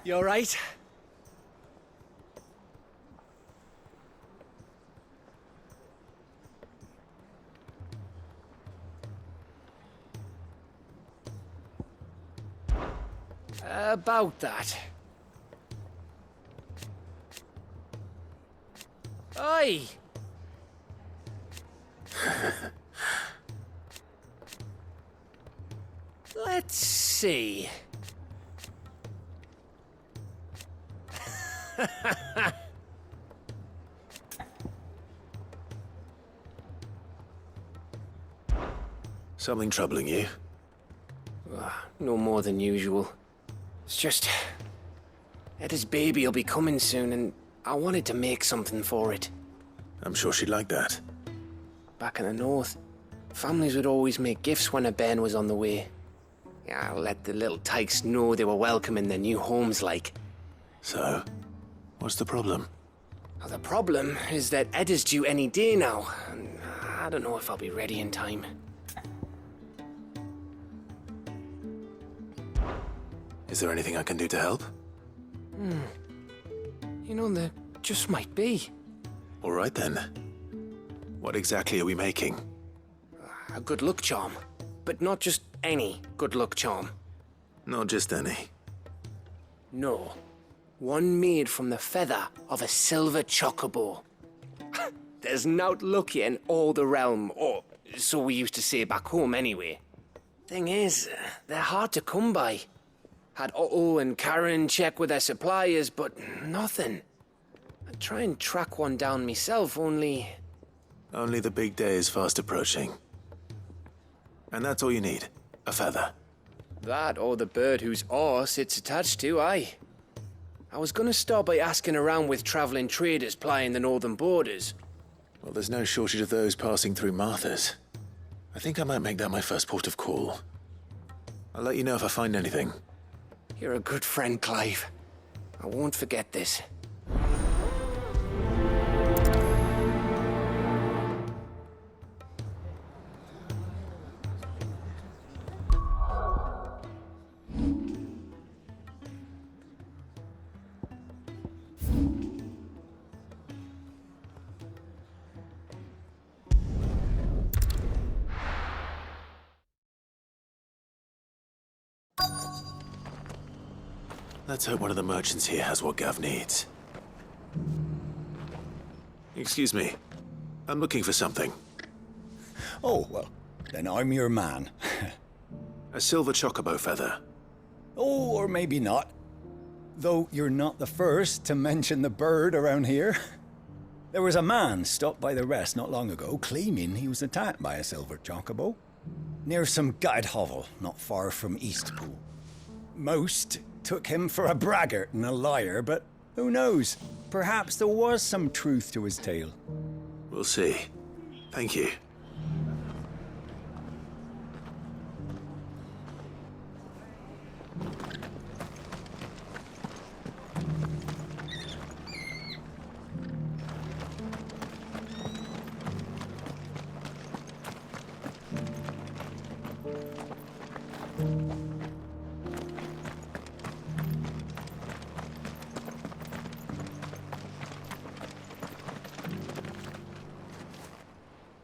You all right? About that. Oi! Let's see. Something troubling you? No more than usual. It's just... Eda's baby will be coming soon, and I wanted to make something for it. I'm sure she'd like that. Back in the north, families would always make gifts when a bairn was on the way. Yeah, I'll let the little tykes know they were welcome in their new homes, like. So, what's the problem? Well, the problem is that Eda's due any day now, and I don't know if I'll be ready in time. Is there anything I can do to help? You know, there just might be. All right then. What exactly are we making? A good luck charm. But not just any good luck charm. Not just any. No. One made from the feather of a silver chocobo. There's nowt lucky in all the realm, or so we used to say back home anyway. Thing is, they're hard to come by. Had Otto and Karen check with their suppliers, but nothing. I'd try and track one down myself, only... Only the big day is fast approaching. And that's all you need, a feather. That or the bird whose horse it's attached to, aye. I was gonna start by asking around with traveling traders plying the northern borders. Well, there's no shortage of those passing through Martha's. I think I might make that my first port of call. I'll let you know if I find anything. You're a good friend, Clive. I won't forget this. Let's hope one of the merchants here has what Gav needs. Excuse me. I'm looking for something. Oh, well, then I'm your man. A silver chocobo feather. Oh, or maybe not. Though you're not the first to mention the bird around here. There was a man stopped by the rest not long ago claiming he was attacked by a silver chocobo. Near some gutted hovel not far from Eastpool. Most took him for a braggart and a liar, but who knows? Perhaps there was some truth to his tale. We'll see. Thank you.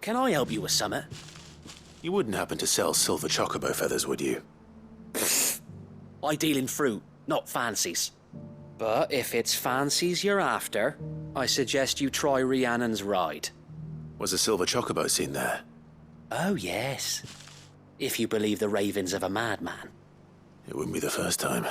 Can I help you with something? You wouldn't happen to sell silver chocobo feathers, would you? I deal in fruit, not fancies. But if it's fancies you're after, I suggest you try Rhiannon's ride. Was a silver chocobo seen there? Oh, yes. If you believe the ravings of a madman. It wouldn't be the first time.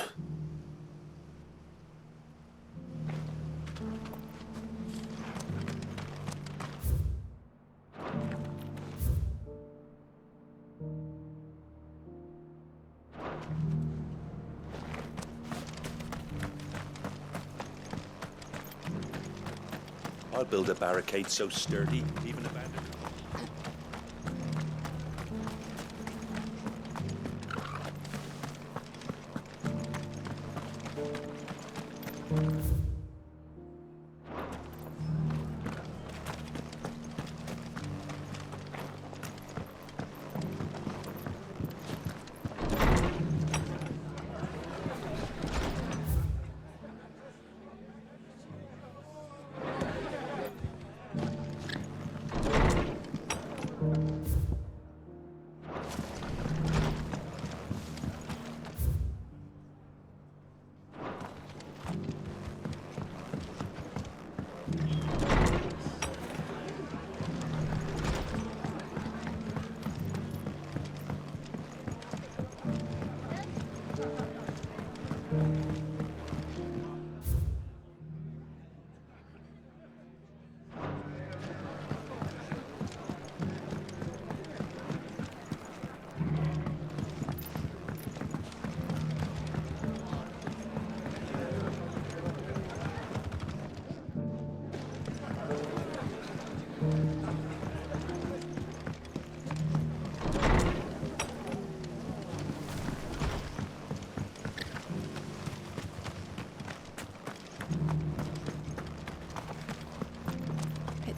I'll build a barricade so sturdy, even abandoned.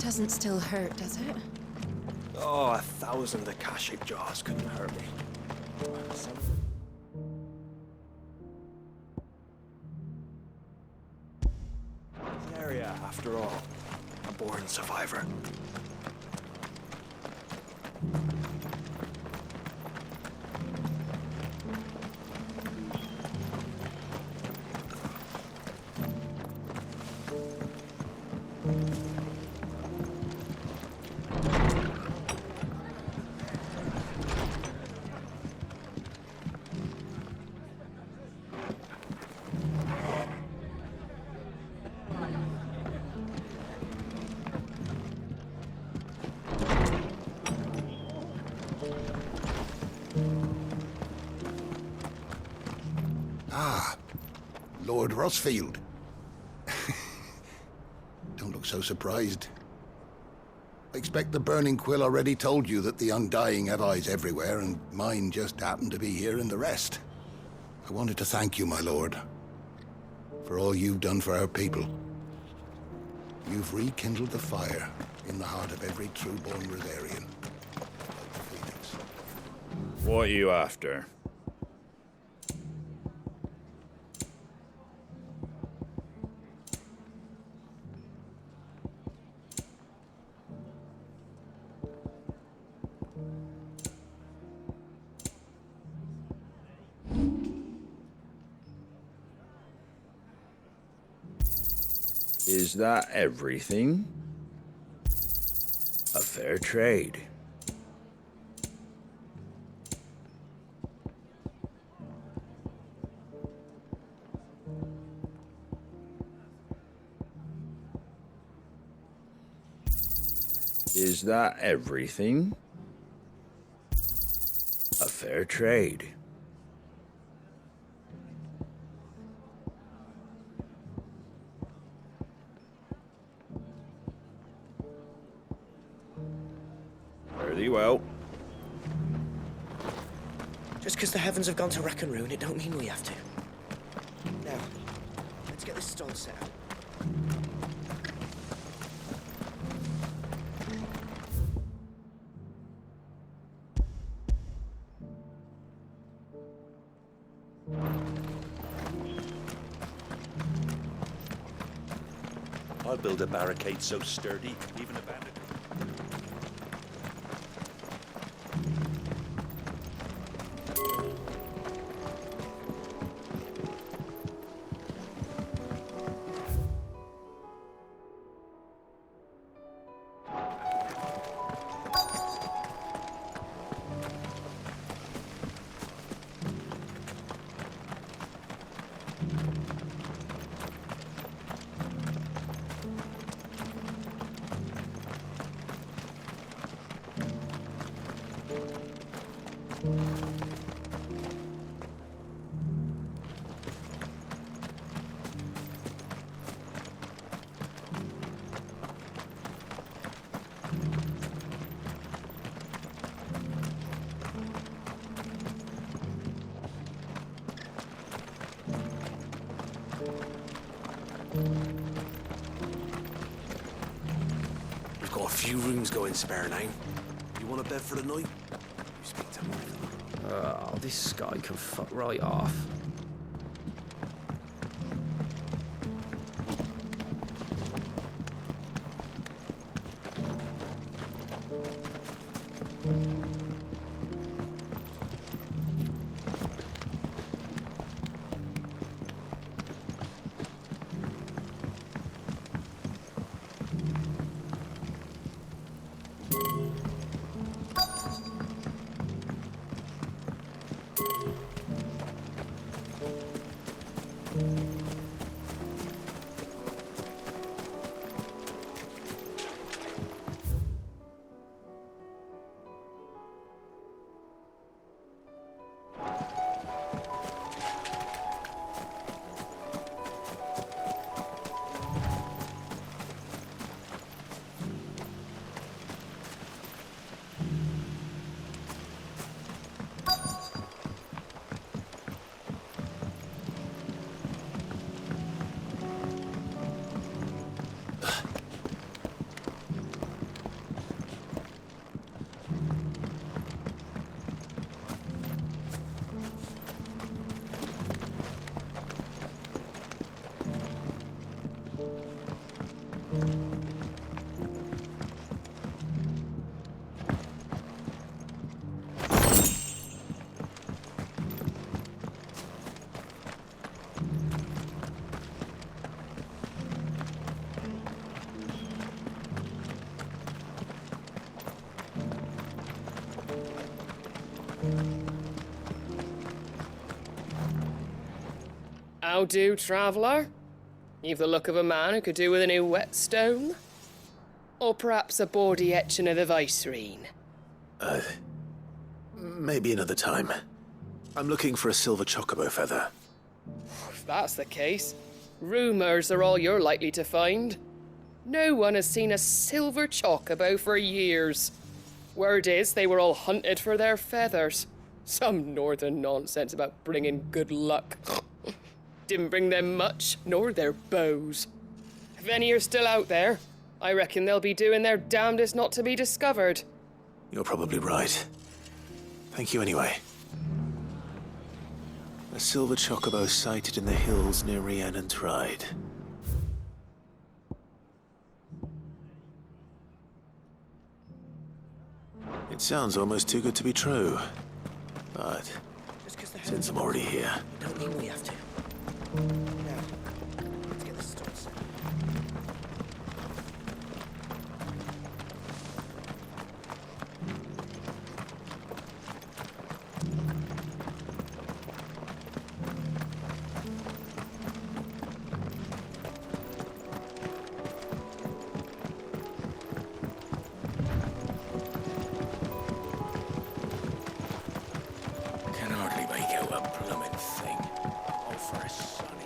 Doesn't still hurt, does it? Oh, 1,000 Akashic jars couldn't hurt me. Area, after all. A born survivor. Lord Rossfield. Don't look so surprised. I expect the Burning Quill already told you that the Undying have eyes everywhere, and mine just happened to be here in the rest. I wanted to thank you, my lord, for all you've done for our people. You've rekindled the fire in the heart of every true-born Rosarian. Like the Phoenix. What are you after? Is that everything? A fair trade. Is that everything? A fair trade. Very well. Just because the heavens have gone to rack and ruin, it don't mean we have to. Now, let's get this stall set up. I'll build a barricade so sturdy, even a bandit. We've got a few rooms going spare now. You want a bed for the night? You speak to me. Oh, this guy can fuck right off. How do, traveller? You've the look of a man who could do with a new whetstone. Or perhaps a bawdy etching of the Vicerine. Maybe another time. I'm looking for a silver chocobo feather. If that's the case, rumours are all you're likely to find. No one has seen a silver chocobo for years. Word is they were all hunted for their feathers. Some northern nonsense about bringing good luck. Didn't bring them much, nor their bows. If any are still out there, I reckon they'll be doing their damnedest not to be discovered. You're probably right. Thank you anyway. A silver chocobo sighted in the hills near Rhiannon's Ride. It sounds almost too good to be true. But since I'm already here... Don't mean we have to. Now, let's get this story set. Can hardly make out a blooming thing. Oh, for a sunny.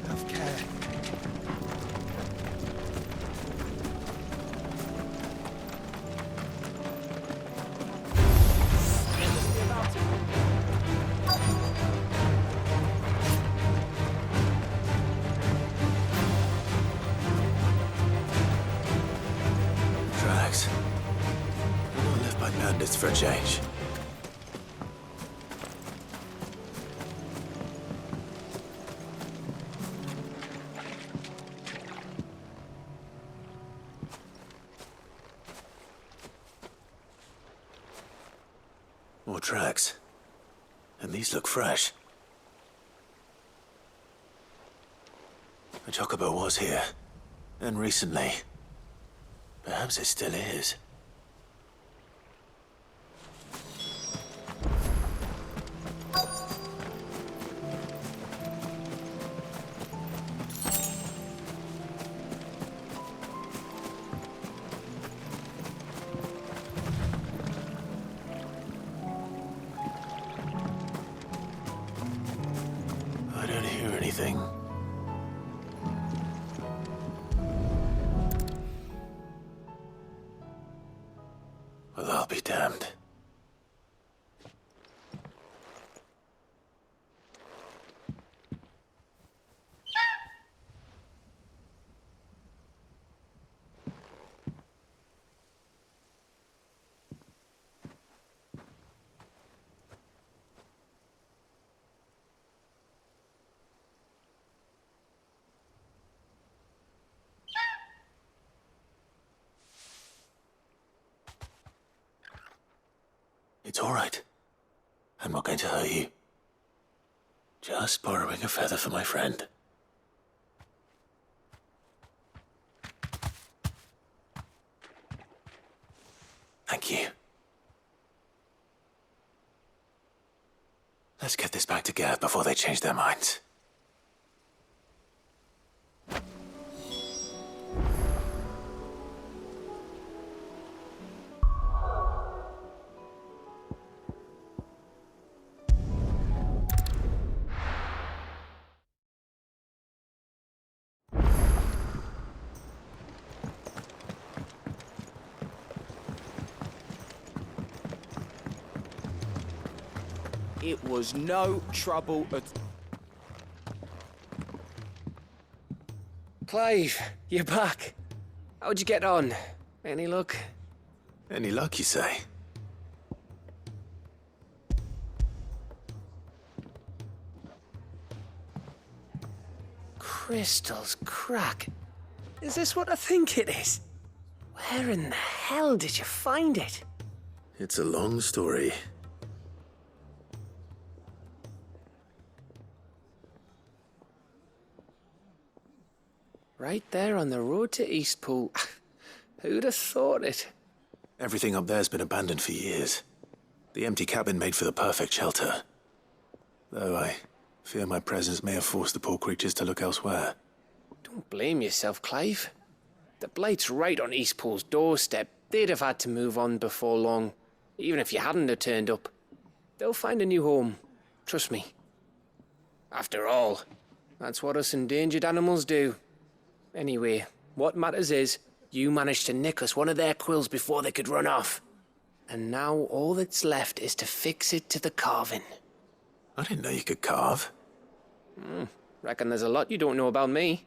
Have care. Tracks. I'm not left by bandits for a change. More tracks. And these look fresh. A chocobo was here. And recently. Perhaps it still is. I don't hear anything. Well, I'll be damned. It's all right. I'm not going to hurt you. Just borrowing a feather for my friend. Thank you. Let's get this back to Gav before they change their minds. It was no trouble at... Clive, you're back. How'd you get on? Any luck? Any luck, you say? Crystal's crack. Is this what I think it is? Where in the hell did you find it? It's a long story. Right there on the road to Eastpool. Who'd have thought it? Everything up there's been abandoned for years. The empty cabin made for the perfect shelter. Though I fear my presence may have forced the poor creatures to look elsewhere. Don't blame yourself, Clive. The Blight's right on Eastpool's doorstep. They'd have had to move on before long, even if you hadn't have turned up. They'll find a new home. Trust me. After all, that's what us endangered animals do. Anyway, what matters is, you managed to nick us one of their quills before they could run off. And now all that's left is to fix it to the carving. I didn't know you could carve. Reckon there's a lot you don't know about me.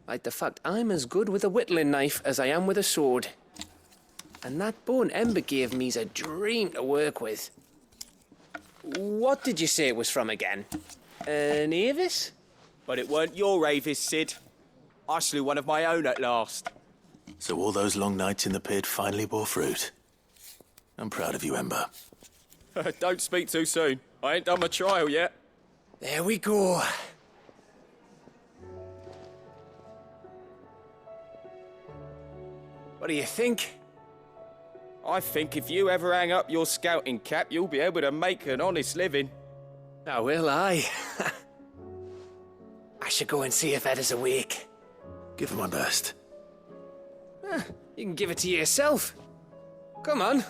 Like the fact I'm as good with a whittling knife as I am with a sword. And that bone Ember gave me's a dream to work with. What did you say it was from again? An Avis? But it weren't your Avis, Sid. I slew one of my own at last. So all those long nights in the pit finally bore fruit. I'm proud of you, Ember. Don't speak too soon. I ain't done my trial yet. There we go. What do you think? I think if you ever hang up your scouting cap, you'll be able to make an honest living. Oh, will I? I should go and see if Ed is awake. Give it my best. You can give it to yourself. Come on.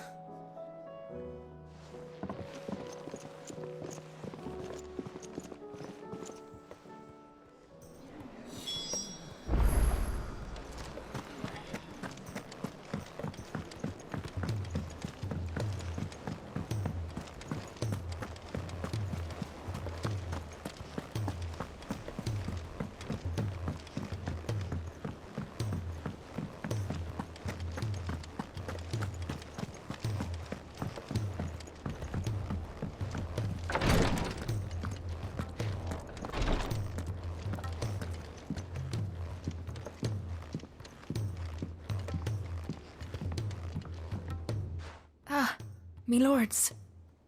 Me lords.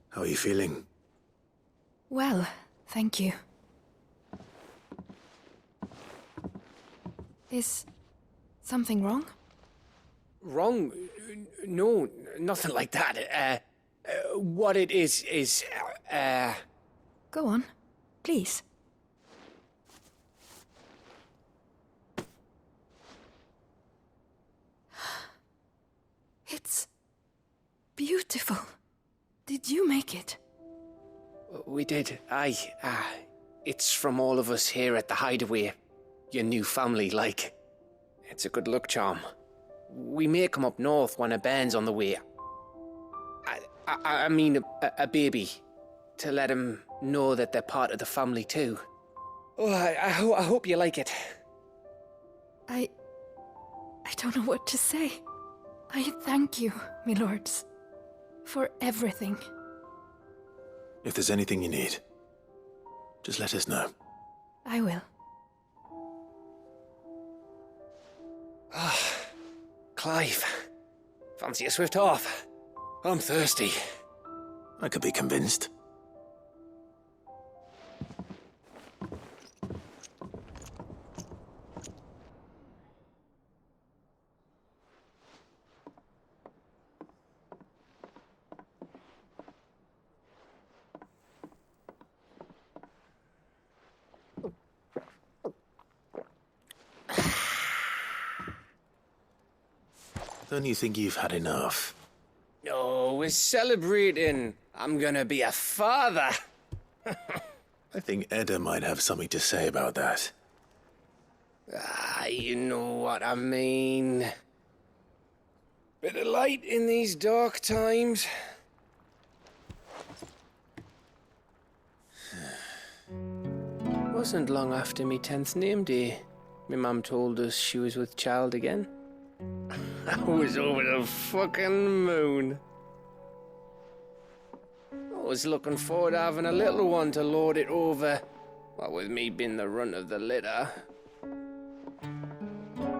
How are you feeling? Well, thank you. Is something wrong? Wrong? No, nothing like that. What it is, Go on, please. It's beautiful. Did you make it? We did. Aye. It's from all of us here at the Hideaway. Your new family, like. It's a good luck charm. We may come up north when a band's on the way. I mean a baby. To let him know that they're part of the family too. Oh, I hope you like it. I don't know what to say. I thank you, me lords, for everything. If there's anything you need, just let us know. I will. Clive, fancy a swift off? I'm thirsty. I could be convinced. Don't you think you've had enough? No, we're celebrating. I'm gonna be a father. I think Edda might have something to say about that. You know what I mean. Bit of light in these dark times. Wasn't long after me 10th name day. My mum told us she was with child again. I was over the fucking moon. I was looking forward to having a little one to lord it over, what with me being the runt of the litter.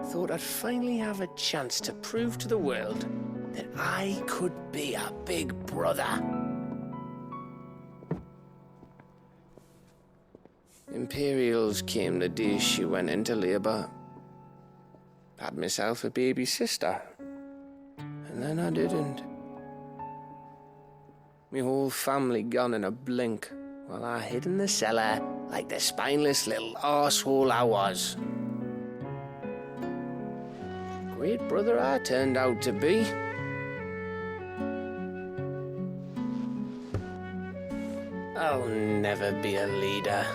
Thought I'd finally have a chance to prove to the world that I could be a big brother. Imperials came the day she went into labor. had myself a baby sister. And then I didn't. Me whole family gone in a blink, while I hid in the cellar like the spineless little arsehole I was. Great brother I turned out to be. I'll never be a leader.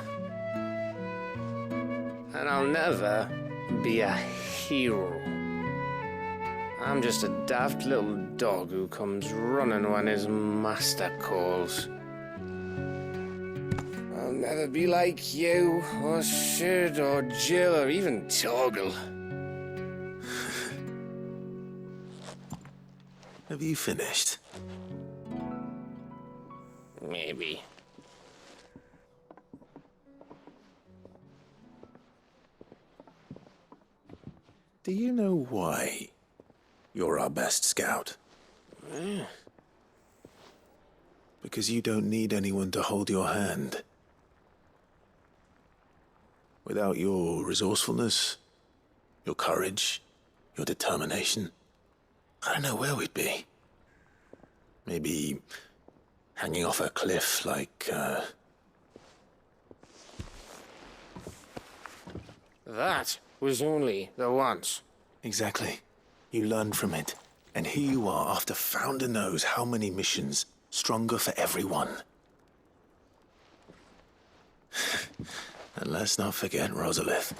And I'll never be a hero. I'm just a daft little dog who comes running when his master calls. I'll never be like you, or Sid, or Jill, or even Torgal. Have you finished? Maybe. Do you know why you're our best scout? Because you don't need anyone to hold your hand. Without your resourcefulness, your courage, your determination, I don't know where we'd be. Maybe hanging off a cliff like, That was only the once. Exactly. You learned from it. And here you are after Founder knows how many missions, stronger for everyone. And let's not forget Rosalith.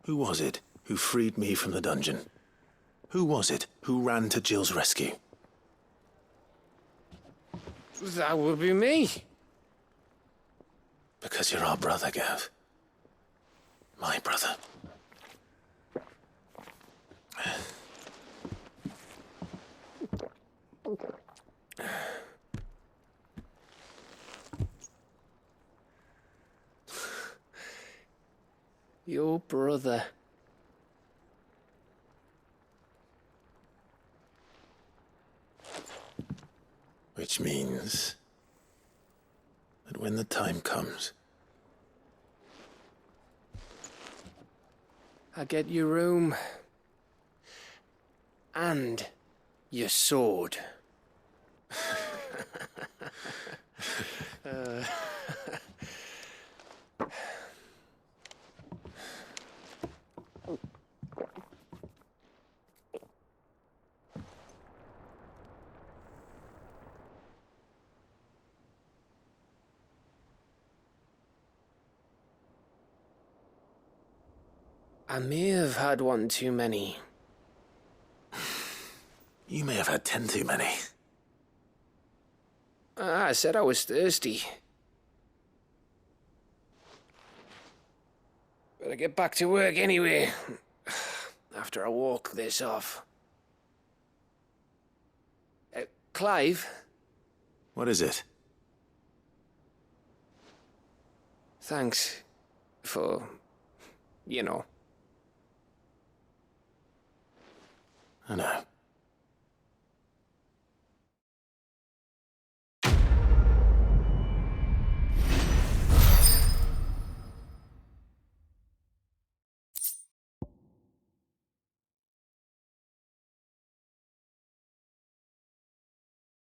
Who was it who freed me from the dungeon? Who was it who ran to Jill's rescue? That would be me. Because you're our brother, Gav. My brother. Your brother. Which means that when the time comes, I get your room. And your sword. I may have had one too many. you may have had 10 too many. I said I was thirsty. Better get back to work anyway. After I walk this off. Clive? What is it? Thanks for, you know. I know.